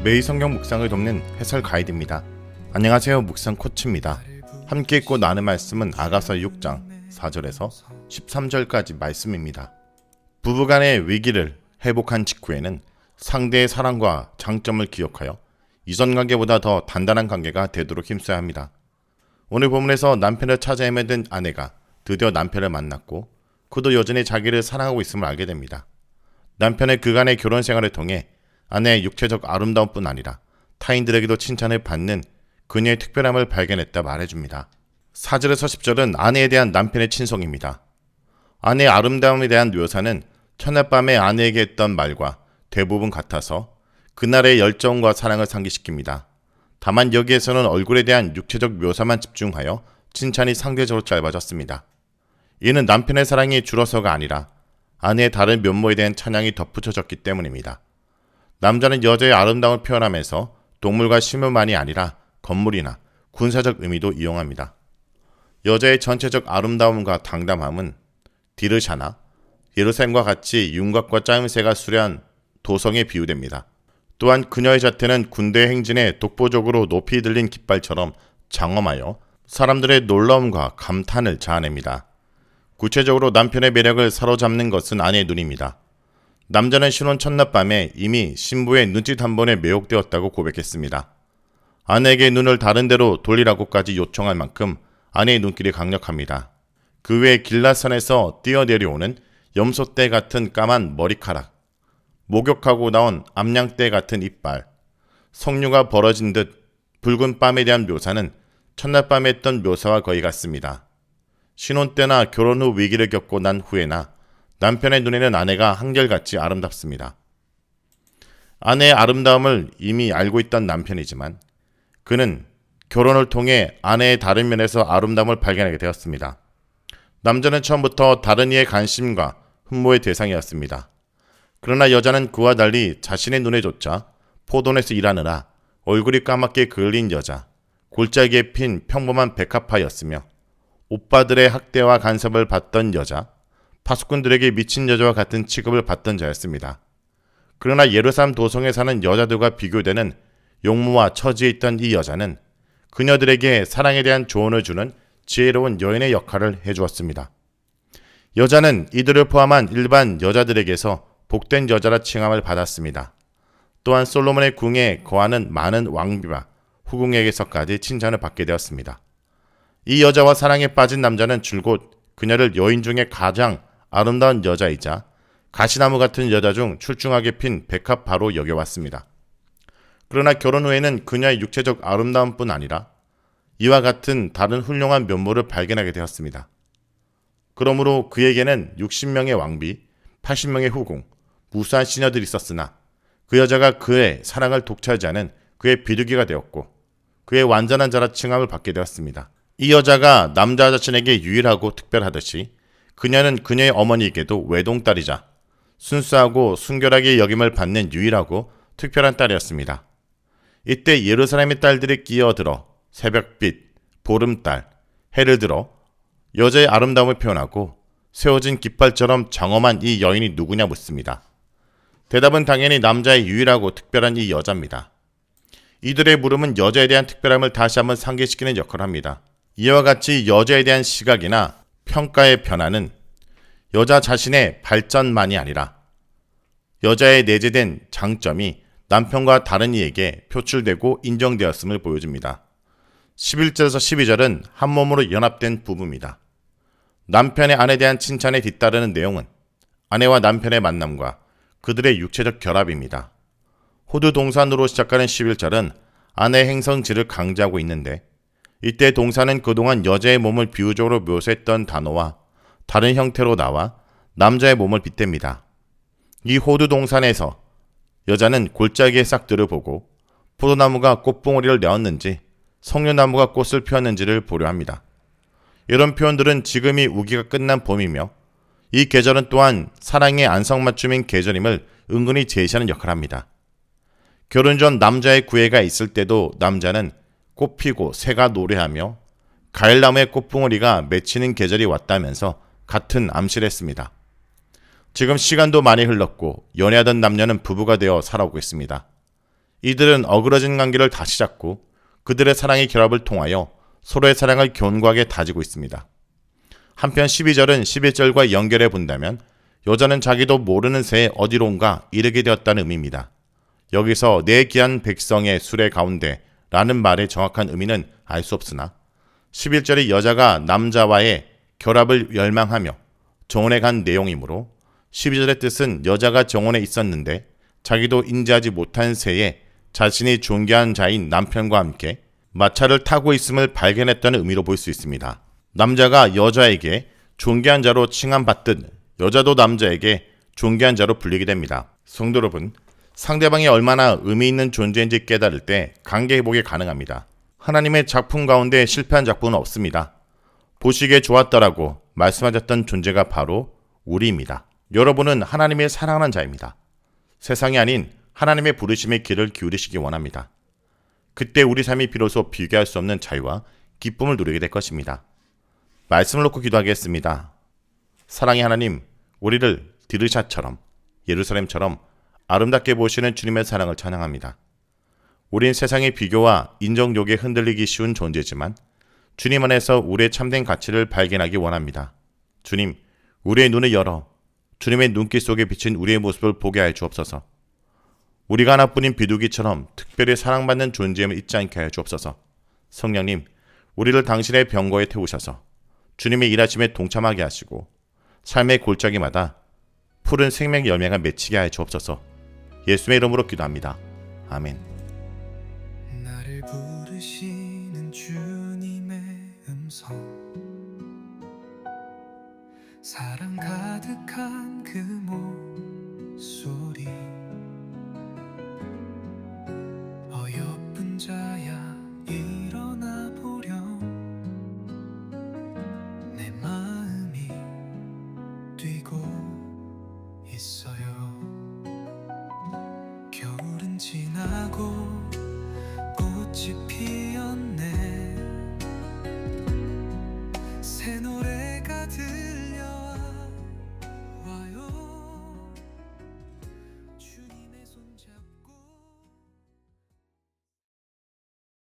매일 성경 묵상을 돕는 해설 가이드입니다. 안녕하세요. 묵상 코치입니다. 함께 읽고 나눈 말씀은 아가서 6장 4절에서 13절까지 말씀입니다. 부부간의 위기를 회복한 직후에는 상대의 사랑과 장점을 기억하여 이전 관계보다 더 단단한 관계가 되도록 힘써야 합니다. 오늘 본문에서 남편을 찾아 헤매던 아내가 드디어 남편을 만났고 그도 여전히 자기를 사랑하고 있음을 알게 됩니다. 남편의 그간의 결혼 생활을 통해 아내의 육체적 아름다움뿐 아니라 타인들에게도 칭찬을 받는 그녀의 특별함을 발견했다 말해줍니다. 4절에서 10절은 아내에 대한 남편의 친송입니다. 아내의 아름다움에 대한 묘사는 첫날 밤에 아내에게 했던 말과 대부분 같아서 그날의 열정과 사랑을 상기시킵니다. 다만 여기에서는 얼굴에 대한 육체적 묘사만 집중하여 칭찬이 상대적으로 짧아졌습니다. 이는 남편의 사랑이 줄어서가 아니라 아내의 다른 면모에 대한 찬양이 덧붙여졌기 때문입니다. 남자는 여자의 아름다움을 표현하면서 동물과 식물만이 아니라 건물이나 군사적 의미도 이용합니다. 여자의 전체적 아름다움과 당담함은 디르샤나 예루살렘과 같이 윤곽과 짜임새가 수려한 도성에 비유됩니다. 또한 그녀의 자태는 군대의 행진에 독보적으로 높이 들린 깃발처럼 장엄하여 사람들의 놀라움과 감탄을 자아냅니다. 구체적으로 남편의 매력을 사로잡는 것은 아내의 눈입니다. 남자는 신혼 첫날 밤에 이미 신부의 눈짓 한 번에 매혹되었다고 고백했습니다. 아내에게 눈을 다른 데로 돌리라고까지 요청할 만큼 아내의 눈길이 강력합니다. 그 외에 길라산에서 뛰어내려오는 염소떼 같은 까만 머리카락, 목욕하고 나온 암양떼 같은 이빨, 석류가 벌어진 듯 붉은 뺨에 대한 묘사는 첫날 밤에 했던 묘사와 거의 같습니다. 신혼 때나 결혼 후 위기를 겪고 난 후에나 남편의 눈에는 아내가 한결같이 아름답습니다. 아내의 아름다움을 이미 알고 있던 남편이지만 그는 결혼을 통해 아내의 다른 면에서 아름다움을 발견하게 되었습니다. 남자는 처음부터 다른 이의 관심과 흠모의 대상이었습니다. 그러나 여자는 그와 달리 자신의 눈에조차 포도원에서 일하느라 얼굴이 까맣게 그을린 여자, 골짜기에 핀 평범한 백합화였으며 오빠들의 학대와 간섭을 받던 여자, 파수꾼들에게 미친 여자와 같은 취급을 받던 자였습니다. 그러나 예루살렘 도성에 사는 여자들과 비교되는 용모와 처지에 있던 이 여자는 그녀들에게 사랑에 대한 조언을 주는 지혜로운 여인의 역할을 해주었습니다. 여자는 이들을 포함한 일반 여자들에게서 복된 여자라 칭함을 받았습니다. 또한 솔로몬의 궁에 거하는 많은 왕비와 후궁에게서까지 칭찬을 받게 되었습니다. 이 여자와 사랑에 빠진 남자는 줄곧 그녀를 여인 중에 가장 아름다운 여자이자 가시나무 같은 여자 중 출중하게 핀 백합화로 여겨왔습니다. 그러나 결혼 후에는 그녀의 육체적 아름다움뿐 아니라 이와 같은 다른 훌륭한 면모를 발견하게 되었습니다. 그러므로 그에게는 60명의 왕비, 80명의 후궁, 무수한 시녀들이 있었으나 그 여자가 그의 사랑을 독차지하는 그의 비둘기가 되었고 그의 완전한 자라 칭함을 받게 되었습니다. 이 여자가 남자 자신에게 유일하고 특별하듯이 그녀는 그녀의 어머니에게도 외동딸이자 순수하고 순결하게 여김을 받는 유일하고 특별한 딸이었습니다. 이때 예루살렘의 딸들이 끼어들어 새벽빛, 보름달, 해를 들어 여자의 아름다움을 표현하고 세워진 깃발처럼 장엄한 이 여인이 누구냐 묻습니다. 대답은 당연히 남자의 유일하고 특별한 이 여자입니다. 이들의 물음은 여자에 대한 특별함을 다시 한번 상기시키는 역할을 합니다. 이와 같이 여자에 대한 시각이나 평가의 변화는 여자 자신의 발전만이 아니라 여자의 내재된 장점이 남편과 다른 이에게 표출되고 인정되었음을 보여줍니다. 11절에서 12절은 한 몸으로 연합된 부부입니다. 남편의 아내에 대한 칭찬에 뒤따르는 내용은 아내와 남편의 만남과 그들의 육체적 결합입니다. 호두 동산으로 시작하는 11절은 아내의 행성질을 강조하고 있는데 이때 동사는 그동안 여자의 몸을 비유적으로 묘사했던 단어와 다른 형태로 나와 남자의 몸을 빗댑니다. 이 호두 동산에서 여자는 골짜기의 싹들을 보고 포도나무가 꽃봉오리를 내었는지 석류나무가 꽃을 피웠는지를 보려 합니다. 이런 표현들은 지금이 우기가 끝난 봄이며 이 계절은 또한 사랑의 안성맞춤인 계절임을 은근히 제시하는 역할을 합니다. 결혼 전 남자의 구애가 있을 때도 남자는 꽃 피고 새가 노래하며 가을나무의 꽃봉오리가 맺히는 계절이 왔다면서 같은 암시를 했습니다. 지금 시간도 많이 흘렀고 연애하던 남녀는 부부가 되어 살아오고 있습니다. 이들은 어그러진 관계를 다시 잡고 그들의 사랑의 결합을 통하여 서로의 사랑을 견고하게 다지고 있습니다. 한편 12절은 11절과 연결해 본다면 여자는 자기도 모르는 새에 어디론가 이르게 되었다는 의미입니다. 여기서 내 귀한 백성의 수레 가운데 라는 말의 정확한 의미는 알 수 없으나 11절이 여자가 남자와의 결합을 열망하며 정원에 간 내용이므로 12절의 뜻은 여자가 정원에 있었는데 자기도 인지하지 못한 새에 자신이 존귀한 자인 남편과 함께 마차를 타고 있음을 발견했다는 의미로 볼 수 있습니다. 남자가 여자에게 존귀한 자로 칭함받듯 여자도 남자에게 존귀한 자로 불리게 됩니다. 성도 여러분, 상대방이 얼마나 의미 있는 존재인지 깨달을 때 관계 회복이 가능합니다. 하나님의 작품 가운데 실패한 작품은 없습니다. 보시기에 좋았더라고 말씀하셨던 존재가 바로 우리입니다. 여러분은 하나님의 사랑하는 자입니다. 세상이 아닌 하나님의 부르심의 귀를 기울이시기 원합니다. 그때 우리 삶이 비로소 비교할 수 없는 자유와 기쁨을 누리게 될 것입니다. 말씀을 놓고 기도하겠습니다. 사랑의 하나님, 우리를 디르샤처럼 예루살렘처럼 아름답게 보시는 주님의 사랑을 찬양합니다. 우린 세상의 비교와 인정욕에 흔들리기 쉬운 존재지만 주님 안에서 우리의 참된 가치를 발견하기 원합니다. 주님, 우리의 눈을 열어 주님의 눈길 속에 비친 우리의 모습을 보게 하여 주옵소서. 우리가 하나뿐인 비둘기처럼 특별히 사랑받는 존재임을 잊지 않게 하여 주옵소서. 성령님, 우리를 당신의 병거에 태우셔서 주님의 일하심에 동참하게 하시고 삶의 골짜기마다 푸른 생명 열매가 맺히게 하여 주옵소서. 예수의 이름으로 기도합니다. 아멘. 나를 부르시는 주님의 음성, 사랑 가득한 그 목소리, 어여쁜 자야 일어나 보렴, 내 마음이 뛰고 있어요. 겨울은 지나고 꽃이 피었네, 새 노래가